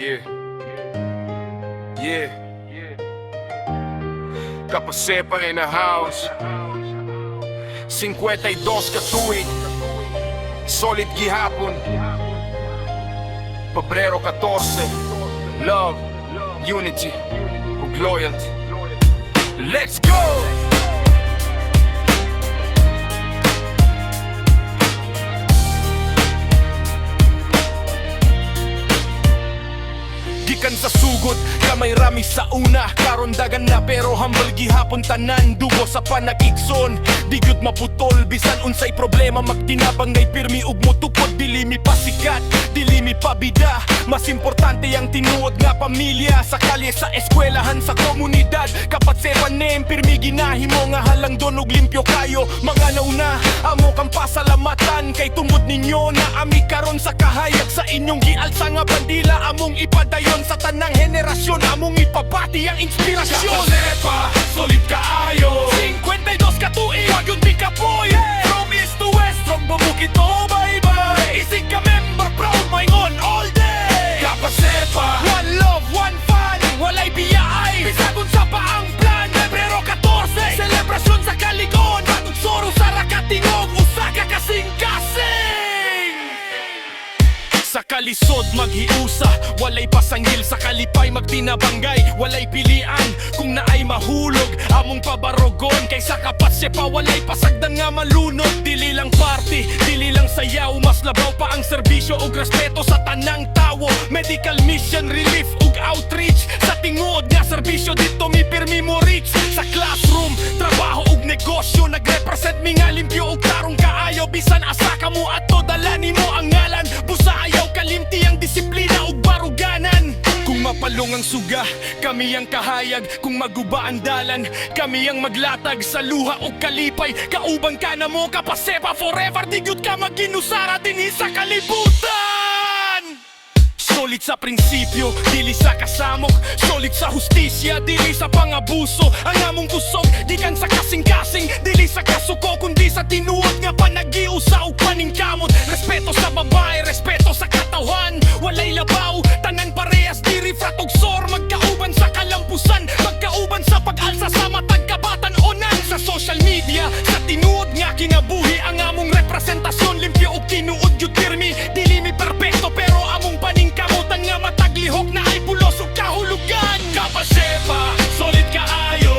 Yeah. Yeah. Kapasepa in the house. 52 ka tuig. Solid gihapon. Pebrero 14. Love, unity, ug loyalty. Let's go! Gikan sa sugod, kamay rami sa una. Karon dagan na pero humble gihapon tanan. Dugo sa panag-igsoon, di gyud maputol. Bisan unsay problema magtinabang ngay pirmi ug motupod. Dili mi pasikat, dili mi pabida. Mas importante ang tinuod nga pamilya. Sa kalye, sa eskwelahan, sa komunidad. Kapat sepa name, pirmi ginahimo nga halang don ug limpyo kayo. Mga nauna, amo kang pasalamatan. Kay tungod ninyo na ami karon sa kahayag. Sa inyong gialsa nga bandila among ipadayon sa tanang henerasyon. Among ipabati ang inspirasyon. Kapasepa, solid kaayo. 52 ka tuig, wag yun di ka boy. From east to west, from bumukid to bye-bye. Isig ka member, proud maingon all day. Kapasepa, one love, one fun, walay biyaay. Bisagon sa paang plan, Pebrero 14. Selebrasyon sa Kaligon, Batugsoro sa Rakatingog, usa ka kasing-kasing. Sa kalisod maghiusa, walay pasanggil. Sa kalipay magtinabanggay, walay pilian. Kung naay mahulog, among pabarogon. Kaysa kapat siya pa, walay pasagdan nga malunod. Dili lang party, dili lang sayaw. Mas labaw pa ang serbisyo ug respeto sa tanang tawo. Medical mission, relief ug outreach. Sa tingod nga serbisyo dito mi pirmi mo reach. Sa classroom, trabaho ug negosyo. Nagrepresent mi nga limpyo ug tarong kaayo. Bisan asa ka mo ato, dala nimo ang ngalan. Busa ayaw kalimti ang disiplina ug baruganan. Kung mapalong ang suga, kami ang kahayag. Kung maguba ang dalan, kami ang maglatag. Sa luha o kalipay, kauban ka na mo. Kapasepa forever, di gyud ka magginusara dinhi sa kalibutan. Solid sa prinsipyo, dili sa kasamok. Solid sa hustisya, dili sa pangabuso. Ang among kusog, gikan sa kasing-kasing. Dili sa kasuko, kundi sa tinuod nga panag-iusa o paningkamot. Respeto sa babae, respeto sa katawan. Walay labaw, tanan parehas, diri frat og sor. Magkauban sa kalampusan, magkauban sa pag-alsa sa matag kabatan-onan. Sa social media, sa tinuod nga kinabuhi. Ang among representasyon, limpyo og tinuod yun pirmi. Dili mi perfecto, pero among paningkamutan nga mataglihok na ay pulos ug kahulugan. Kapasepa, solid kaayo.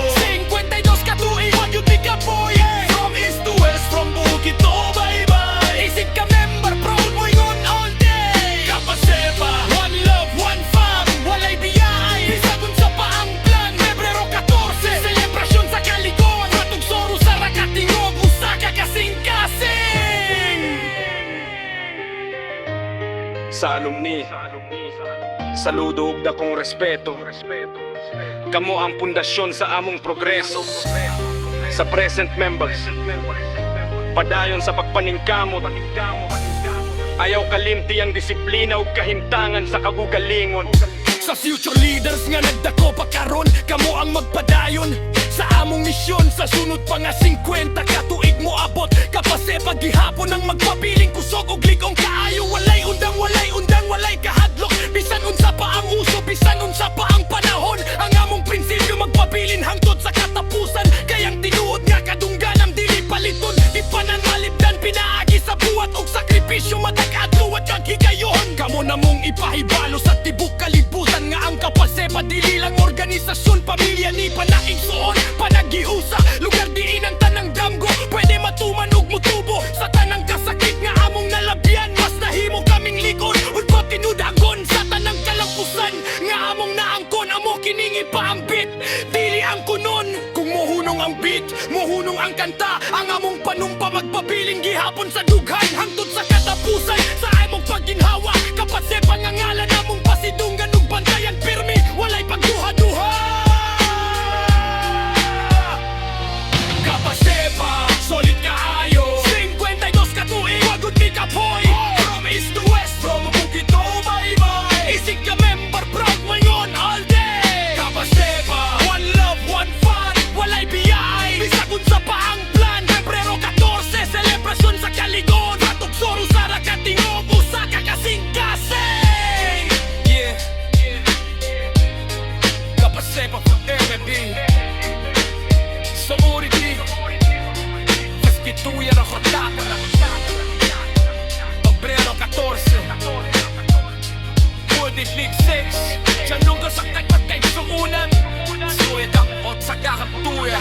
52 ka tuig, wag yun di ka boy. From east to west, from bukid to bye-bye. Isig ka member, proud mo ingon all day. Kapasepa, one love, one fam, walay biyay. Bisagon sa paang plan, Pebrero 14. Selebrasyon sa Kaligon, Batugsoro sa Rakatingog, usa ka kasing-kasing. Sa alumni, saludo ug dakong respeto. Kamo ang pundasyon sa among progreso. Sa present members, padayon sa pagpaningkamot. Ayaw kalimti ang disiplina ug kahimtangan sa kagugalingon. Sa future leaders nga nagdako pa karon, kamo ang magpadayon sa among misyon. Sa sunod pa nga 50 ka tuig mo abot. Kapasepa gihapon ang magpabiling kusog ug ligong kaayo. Walay undang, walay kahadlok. Bisan unsa pa ang uso, bisan unsa pa ang panahon. Ang among prinsipyo magpabilin hangtod sa katapusan. Kayang tinuod nga kadungganang dili paliton. Di pananmalibdan, pinaagi sa buhat ug sakripisyo. Matag-adto at kaghigayon. Kamo na mong ipahibalo sa tibok kalibutan. Nga ang Kapasepa dili lang organisasyon. Pamilya ni panaigsuon, panagiusa. Lugar diin ang tanang damgo, pwede matuman ug mutubo. Sa tanang kasakit nga among nalabyan, mas nahimo kaming likod ug patinudagon sa tanang kalampusan. Nga among naangkon, amo kiningi pa ang beat, dili ang kunon. Kung mohunong ang beat, mohunong ang kanta. Ang among panumpa magpabiling gihapon sa dughan hangtod sa katapusan. Sa among pagginhawa, Kapasepa nga ngalan among pasidunggan ug bantayan pirmi, walay pagduha-duha. Kapasepa, solid kaayo. 52 ka tuig, wag yun di ka boy. From east to west, from bukid to bye-bye. Isig ka member, proud maingon all day. Kapasepa, one love, one fun, walay biyay. Bisagon sa paang plan, Pebrero 14. Selebrasyon sa Kaligon, step up for MMD Sorority Feskituya ng Hordata Sombrero 14 Pwede League 6 Diyan nung gasakay pat kay suunan Suedang ot sa kakantuya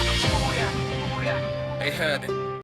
I heard it